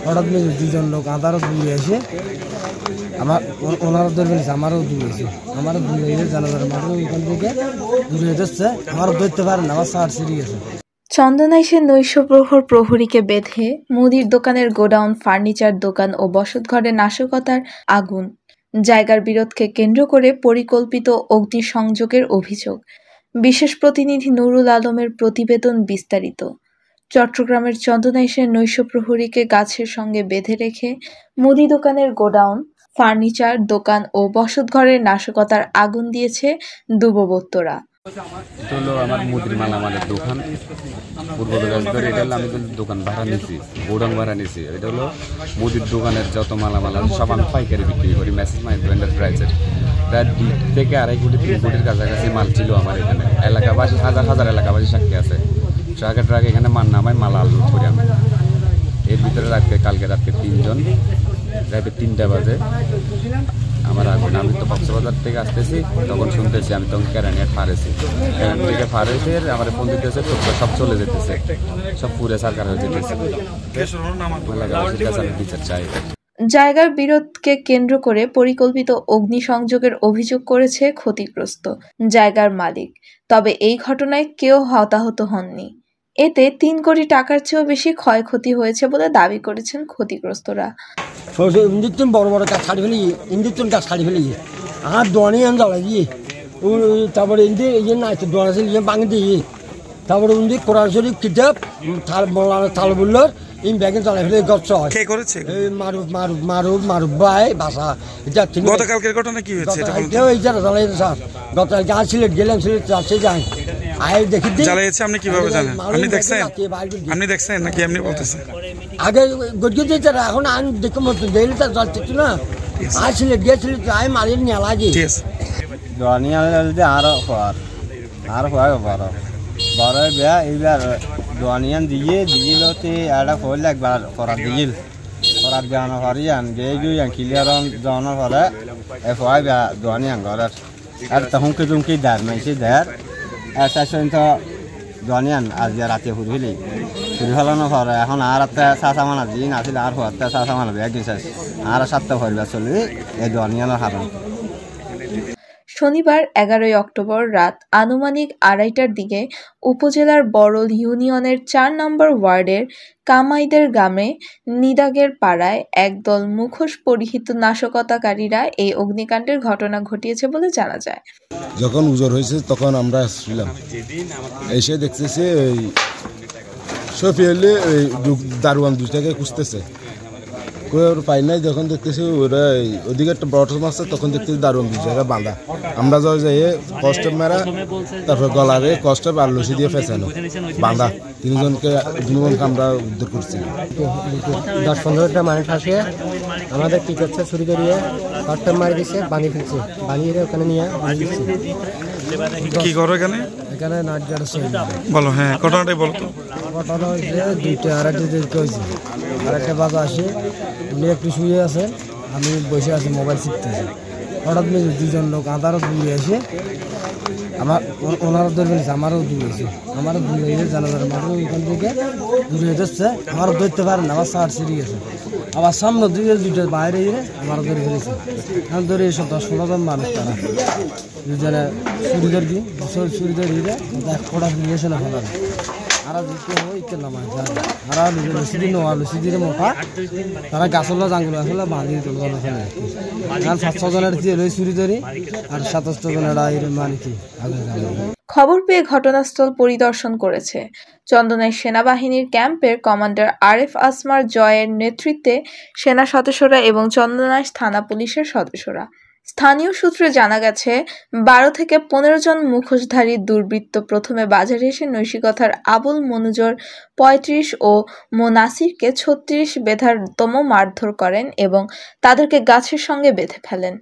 হঠাৎ দুজন লোক আদারও দূরে এসে ওনারও ধরে ফেলেছে, আমারও দূরেছে, আমারও দূরে গেছে জানাজার মাত্র ওইখান থেকে দূরে যাচ্ছে, আমারও ধরতে পারেন না, আমার সার ছিঁড়ে গেছে। চন্দনাইশের নৈশপ্রহর প্রহরীকে বেঁধে মুদির দোকানের গোডাউন, ফার্নিচার দোকান ও বসতঘরে নাশকতার আগুন। জায়গার বিরোধকে কেন্দ্র করে পরিকল্পিত অগ্নিসংযোগের অভিযোগ। বিশেষ প্রতিনিধি নুরুল আলমের প্রতিবেদন বিস্তারিত। চট্টগ্রামের চন্দনাইশের নৈশপ্রহরীকে গাছের সঙ্গে বেঁধে রেখে মুদি দোকানের গোডাউন, ফার্নিচার দোকান ও বসতঘরের নাশকতার আগুন দিয়েছে দুর্বৃত্তরা। এটা হলো আমার মুদির মালামালের দোকান, পূর্ব দিনাজপুরে। এটা হলো আমি দোকান ভাড়া নিয়েছি, গোডাউন ভাড়া নিয়েছি। এটা হলো মুদির দোকানের যত মালামাল আছে সব আমি পাইকারি বিক্রি করি, মেসেজ মাইক্রো এন্টারপ্রাইজের। প্রায় 2 থেকে 2.5 কোটি 3 কোটির কাছাকাছি মাল ছিল আমার এখানে। এলাকাবাসী হাজার হাজার এলাকাবাসী সাক্ষী আছে। ট্রাক এখানে মাল নামায় মাল আনলোড করি আমি। এর ভিতরে কালকে রাত্রে 3 জন, রাতে 3টা বাজে আমার আগুন। আমি তো কক্সবাজার থেকে আসতেছি, তখন শুনতেছি, আমি তখন কেরানিয়ার ফারেছি, কেরানি থেকে ফারেছে আমার ফোন দিতেছে, সব চলে যেতেছে, সব পুরে সরকার হয়ে যেতেছে। বিচার চাই। জায়গার বিরোধকে কেন্দ্র করে পরিকল্পিত অগ্নিসংযোগের অভিযোগ করেছে ক্ষতিগ্রস্ত জায়গার মালিক। তবে এই ঘটনায় কেউ হতাহত হননি। এতে 3 কোটি টাকার চেয়েও বেশি ক্ষয়ক্ষতি হয়েছে বলে দাবি করেছেন ক্ষতিগ্রস্তরা। বড় বড় গাছ ছাড়ি ফেলি, ইন্দুত্তন গাছ ছাড়ি ফেলি, আর দোয়ানি আন জ্বালা দিয়ে তারপরে ইন্দি ইয়ে না দোয়ান আছে ইয়ে ভাঙি দিয়ে, তারপরে উন্দি কোরআন শরীফ কিতাব থাল বললোর ইন ব্যাগে জ্বালা ফেলে গচ্ছ হয়। কে করেছে? মারুফ ভাই বাসা। এটা গতকালকের ঘটনা কি হয়েছে? এই যারা জ্বালাই স্যার, গতকাল যা সিলেট গেলাম, সিলেট যাচ্ছে যাই আয় দেখি জ্বালাইছে। আপনি কিভাবে জানেন? আপনি দেখছেন? আপনি দেখছেন নাকি এমনি বলতেছেন? আগে গড়িয়ে দিয়েছে, এখন আন দেখে মতো দেখলে তার জল ঠিক না। আর সিলেট গিয়েছিল আয় মারিয়ে নিয়ে লাগে দোয়ানিয়া আর হওয়ার বড় বেয়া। এইবার দোয়ানিয়ান দিয়েলতে একটা হইলে একবার করার দিল, করার দেওয়ানো হরিয়ান গিয়ে ক্লিয়ার দেওয়ানোর পরে হওয়াই বেয়া দোয়ানিয়ান ঘরের। আর তখনকে তুমকি দেয় মাইছে দেয় তো দোয়ানিয়ান আজ রাতে ফুরি ফেলানোর পরে এখন আর একটা চাষা মানা দিন আসলে আর হওয়ার চাষা মানাবে একদিন শেষ আর 7টা ভরবার চলবে এই দোয়ানিয়ানের হারান। শনিবার 11 অক্টোবর রাত আনুমানিক 2:30টার দিকে উপজেলার বড়ল ইউনিয়নের 4 নম্বর ওয়ার্ডের কামাইদের গ্রামে নিদাগের পাড়ায় একদল মুখোশ পরিহিত নাশকতাকারীরা এই অগ্নিকাণ্ডের ঘটনা ঘটিয়েছে বলে জানা যায়। যখন উজর হয়েছে তখন আমরা আসছিলাম, এসে দেখতেছি ওই শফিউলে ওই দারোয়ান 2টাকে খুঁজতেছে, পাই নাই। যখন দেখতেছি ওরা ওদিকে একটা বড় মাছ, তখন দেখতেছি দারুণ 2 জায়গায় বাঁধা। আমরা যাই কষ্ট মেরা, তারপর গলারে কষ্ট আর লসি দিয়ে ফেঁচানো বাঁধা 3 জনকে আমরা উদ্ধার করছি। 10-15টা মানুষ আসে আমাদের কি করছে, ছুরি করিয়ে কষ্ট মারি দিচ্ছে, বানিয়ে ফেলছে, বানিয়ে ওখানে নিয়ে কি করো এখানে? এখানে নাচ গাড়ছে বলো। হ্যাঁ, ঘটনাটাই বলো তো। ঘটনা হয়েছে 2টা, আড়াইটা হয়েছে, আরেকটা বাজা আসে, উনি একটু শুয়ে আছে, আমি বসে আছি মোবাইল শিখতেছি। হঠাৎ 2জন লোক আদারও দূরে এসে ওনারও ধরে ফেলেছে, আমারও দূরেছে, আমারও দূরে গেছে জানাজার মাত্র ওইখান থেকে দূরে যাচ্ছে, আমারও ধরতে পারেন না, আমার সার ছিঁড়ে গেছে। আবার সামনে 2টা বাইরে গিয়ে আমারও ধরে ফেলেছে। এখন ধরে এসব 10-15 জন মানুষ, তারা 2জনে চুরি ধরে দিলে 1 কোটা নিয়েছে না ফেলার। আর তারা গাছলা জাঙ্গুলো আসলে বাঁধিয়ে তুলব না, 5-6 জনের চুরি ধরি আর 27 জনের মানে কি। খবর পেয়ে ঘটনাস্থল পরিদর্শন করেছে চন্দনাই সেনাবাহিনীর ক্যাম্পের কমান্ডার আরেফ আসমার জয়ের নেতৃত্বে সেনা সদস্যরা এবং চন্দনাই থানা পুলিশের সদস্যরা। স্থানীয় সূত্রে জানা গেছে 12 থেকে 15 জন মুখোশধারী দুর্বৃত্ত প্রথমে বাজারে এসে নৈশিকতার আবুল মনুজর 35 ও মোনাসিরকে 36 বেধারতম মারধর করেন এবং তাদেরকে গাছের সঙ্গে বেঁধে ফেলেন।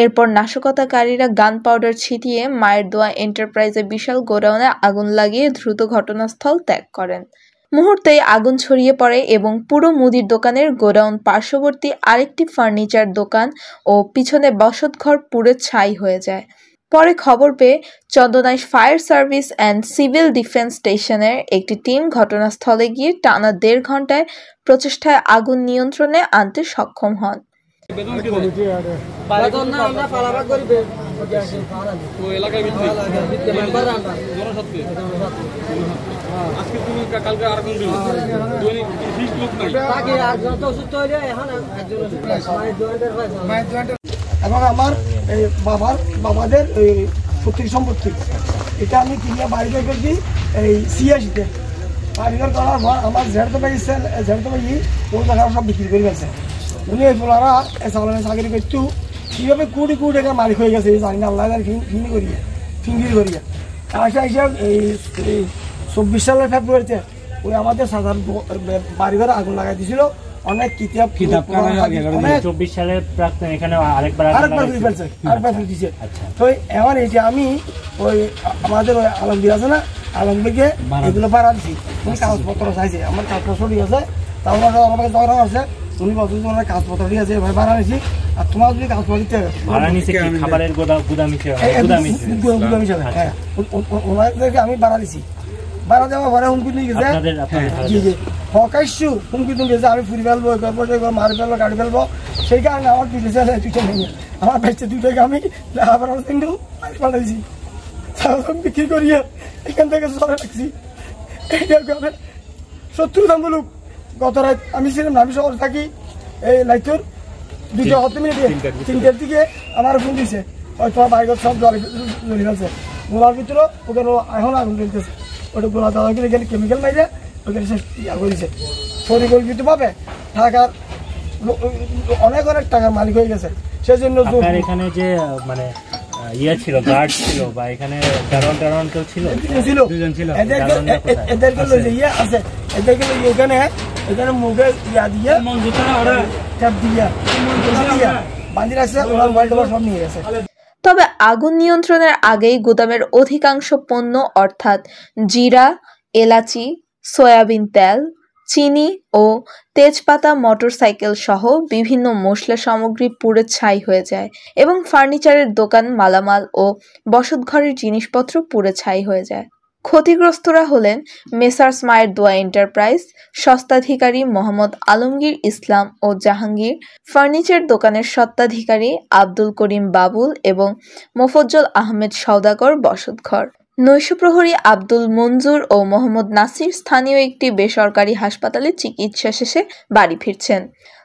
এরপর নাশকতাকারীরা গান পাউডার ছিটিয়ে মায়ের দোয়া এন্টারপ্রাইজে বিশাল গোডাউনে আগুন লাগিয়ে দ্রুত ঘটনাস্থল ত্যাগ করেন। মুহূর্তেই আগুন ছড়িয়ে পড়ে এবং পুরো মুদির দোকানের গোডাউন, পার্শ্ববর্তী আরেকটি ফার্নিচার দোকান ও পিছনে বসতঘর পুড়ে ছাই হয়ে যায়। পরে খবর পেয়ে Chandanaish fire service and civil defence স্টেশনের একটি টিম ঘটনাস্থলে গিয়ে টানা 1.5 ঘন্টায় প্রচেষ্টায় আগুন নিয়ন্ত্রণে আনতে সক্ষম হন। এবং আমার বাবাদের প্রত্যেক সম্পত্তি এটা আমি কিনে বাড়ি বের করছি এই সিএসিতে বাড়ি বের করার পর আমার ঝেড়তে পারি ওই টাকা সব বিক্রি করে গেছে। উনি এই ফোলারা চালানে চাকরি করতো কীভাবে কোটি কোটি টাকা মালিক হয়ে গেছে জানি না, আল্লাহ ফিঙ্গির করিয়া কাজটা হিসাব এই 24 সালের ফেব্রুয়ারিতে ওই আমাদের সাধারণ বাড়িঘরে আগুন লাগাই দিয়েছিল। অনেক কিতাব 24 সালের প্রাক্তন এখানে আরেকবার দিচ্ছে। তো এবার এই যে আমি ওই আমাদের ওই আলমগীর আছে না, আলমগীরকে এগুলো ভাড়া দিচ্ছি। উনি কাগজপত্র চাইছে, আমার কাগজপত্র ঠিক আছে, তারপর আমাকে ঝগড়া আছে, উনি বলছেন তোমার কাগজপত্র ঠিক আছে এবার ভাড়া নিচ্ছি, আর তোমার যদি কাগজপত্র দিতে হবে হ্যাঁ ওনাদেরকে আমি ভাড়া দিচ্ছি। ভাড়া দেওয়া পরে হুমকি নিয়ে গেছে, জি জি হকাইশু হুমকি তুমি গেছে আমি ফুরি ফেলবো, করবো মারি ফেলবো, গাড়ি ফেলবো। সেই কারণে আমার দুটো ছেলে দুটো নেই, আমার বাচ্চা দুটোকে আমি কিন্তু পাঠাইছি বিক্রি করিয়ে এখান থেকে চলে রাখছি। শত্রু দামগুলো গত রাত আমি ছিলাম না, আমি শহরে থাকি এই লাইটুর 3টার দিকে আমার ফোন দিয়েছে, ওই তোমার বাইকের সব জ্বলে ফেলছে গোলার ভিতরে, ওখানে এখন আগুন জ্বলতেছে। ওটা গোলা দেওয়া গেলে গেলে কেমিক্যাল মাইরে ওখানে সে ইয়া করেছে। শরীর কিন্তু পাবে টাকার অনেক টাকার মালিক হয়ে গেছে। সেই জন্য এখানে যে মানে ইয়ে ছিল, গার্ড ছিল বা এখানে দারোয়ান কেউ ছিল, এদেরকে ইয়ে আছে, এদেরকে এখানে মুখে ইয়া দিয়ে চাপ দিয়া বাঁধি রাখছে, ওনার মোবাইল টোবাইল সব নিয়ে গেছে। তবে আগুন নিয়ন্ত্রণের আগেই গুদামের অধিকাংশ পণ্য অর্থাৎ জিরা, এলাচি, সয়াবিন তেল, চিনি ও তেজপাতা, মোটরসাইকেল সহ বিভিন্ন মশলা সামগ্রী পুড়ে ছাই হয়ে যায় এবং ফার্নিচারের দোকান, মালামাল ও বসতঘরের জিনিসপত্র পুড়ে ছাই হয়ে যায়। ক্ষতিগ্রস্তরা হলেন মেসার্স মায়ের দোয়া এন্টারপ্রাইজ, স্বত্বাধিকারী মোহাম্মদ আলমগীর ইসলাম ও জাহাঙ্গীর, ফার্নিচার দোকানের স্বত্বাধিকারী আব্দুল করিম বাবুল এবং মোফজ্জল আহমেদ সওদাগর বসতঘর। নৈশপ্রহরী আব্দুল মঞ্জুর ও মোহাম্মদ নাসির স্থানীয় একটি বেসরকারি হাসপাতালে চিকিৎসা শেষে বাড়ি ফিরছেন।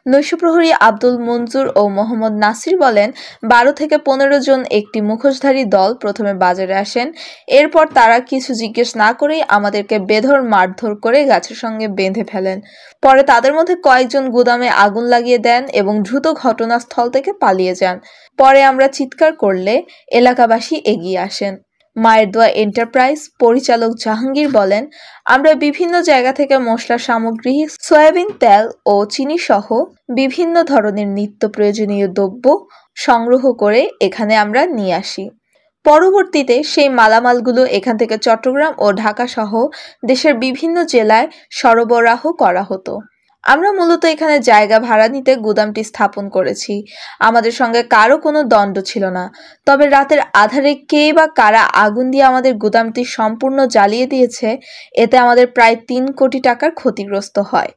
নৈশপ্রহরী আব্দুল মঞ্জুর ও মোহাম্মদ নাসির বলেন, 12 থেকে 15 জন একটি মুখোশধারী দল প্রথমে বাজারে আসেন। এরপর তারা কিছু জিজ্ঞেস না করেই আমাদেরকে বেধড় মারধর করে গাছের সঙ্গে বেঁধে ফেলেন। পরে তাদের মধ্যে কয়েকজন গুদামে আগুন লাগিয়ে দেন এবং দ্রুত ঘটনাস্থল থেকে পালিয়ে যান। পরে আমরা চিৎকার করলে এলাকাবাসী এগিয়ে আসেন। মায়ের দোয়া এন্টারপ্রাইজ পরিচালক জাহাঙ্গীর বলেন, আমরা বিভিন্ন জায়গা থেকে মশলা সামগ্রী, সয়াবিন তেল ও চিনি সহ বিভিন্ন ধরনের নিত্য প্রয়োজনীয় দ্রব্য সংগ্রহ করে এখানে আমরা নিয়ে আসি। পরবর্তীতে সেই মালামালগুলো এখান থেকে চট্টগ্রাম ও ঢাকা সহ দেশের বিভিন্ন জেলায় সরবরাহ করা হতো। আমরা মূলত এখানে জায়গা ভাড়া নিতে গুদামটি স্থাপন করেছি। আমাদের সঙ্গে কারো কোনো দ্বন্দ্ব ছিল না। তবে রাতের আধারে কে বা কারা আগুন দিয়ে আমাদের গুদামটি সম্পূর্ণ জ্বালিয়ে দিয়েছে, এতে আমাদের প্রায় 3 কোটি টাকার ক্ষতিগ্রস্ত হয়।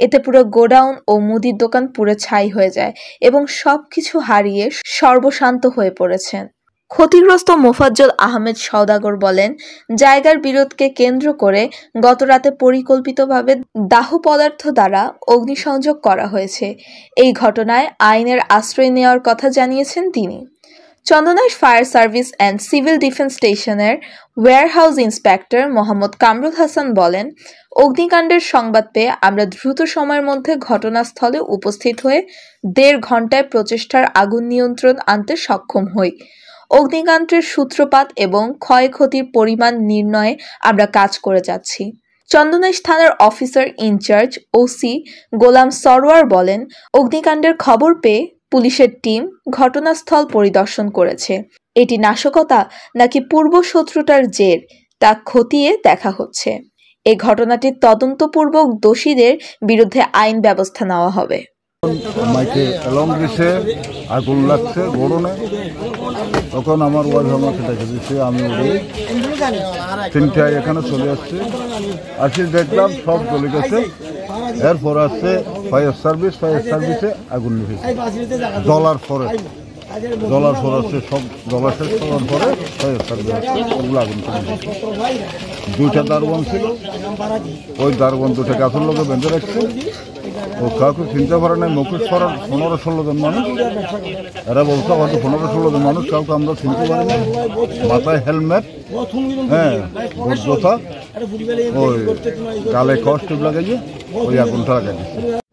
এতে পুরো গোডাউন ও মুদির দোকান পুড়ে ছাই হয়ে যায় এবং সবকিছু হারিয়ে সর্বশান্ত হয়ে পড়েছেন। ক্ষতিগ্রস্ত মোফাজ্জল আহমেদ সওদাগর বলেন, জায়গার বিরোধকে কেন্দ্র করে গত রাতে পরিকল্পিতভাবে দাহ পদার্থ দ্বারা অগ্নিসংযোগ করা হয়েছে। এই ঘটনায় আইনের আশ্রয় নেওয়ার কথা জানিয়েছেন তিনি। Chandanaish fire service and civil defence স্টেশনের ওয়্যারহাউস ইন্সপেক্টর মোহাম্মদ কামরুল হাসান বলেন, অগ্নিকাণ্ডের সংবাদ পেয়ে আমরা দ্রুত সময়ের মধ্যে ঘটনাস্থলে উপস্থিত হয়ে 1.5 ঘন্টায় প্রচেষ্টার আগুন নিয়ন্ত্রণ আনতে সক্ষম হই। অগ্নিকাণ্ডের সূত্রপাত এবং ক্ষয়ক্ষতির পরিমাণ নির্ণয়ে আমরা কাজ করে যাচ্ছি। চন্দনাইশ থানার অফিসার ইনচার্জ ওসি গোলাম সরওয়ার বলেন, অগ্নিকাণ্ডের খবর পেয়ে পুলিশের টিম ঘটনাস্থল পরিদর্শন করেছে। এটি নাশকতা নাকি পূর্বশত্রুতার জের তা খতিয়ে দেখা হচ্ছে। এই ঘটনাটির তদন্তপূর্বক দোষীদের বিরুদ্ধে আইন ব্যবস্থা নেওয়া হবে। মাইকে অ্যালার্ম দিছে, আগুন লাগছে গোডাউনে। তখন আমার ওয়াইফ আমাকে ডেকে দিচ্ছে, আমি উঠে 3টায় এখানে চলে আসছি। আসি দেখলাম সব চলে গেছে। এরপর আসছে ফায়ার সার্ভিসে আগুন নিভেছে। জ্বলার পরে আসছে সব জ্বলা শেষ করার পরে ফায়ার সার্ভিস আসছে, ওগুলো আগুন চলে গেছে। 2টা দারোয়ান ছিল, ওই দারোয়ান 2টা গাছের লোকে বেঁধে রাখছে। ও কাউকে চিনতে পারে নাই, মুখোশ পরা 15-16 জন মানুষ। এরা বলছে হয়তো 15-16 জন মানুষ, কাউকে আমরা চিনতে পারি না। মাথায় হেলমেট, হ্যাঁ, জোতা, ওই গালে কষ্ট লাগাইয়ে ওই আগুনটা লাগাই দিচ্ছে।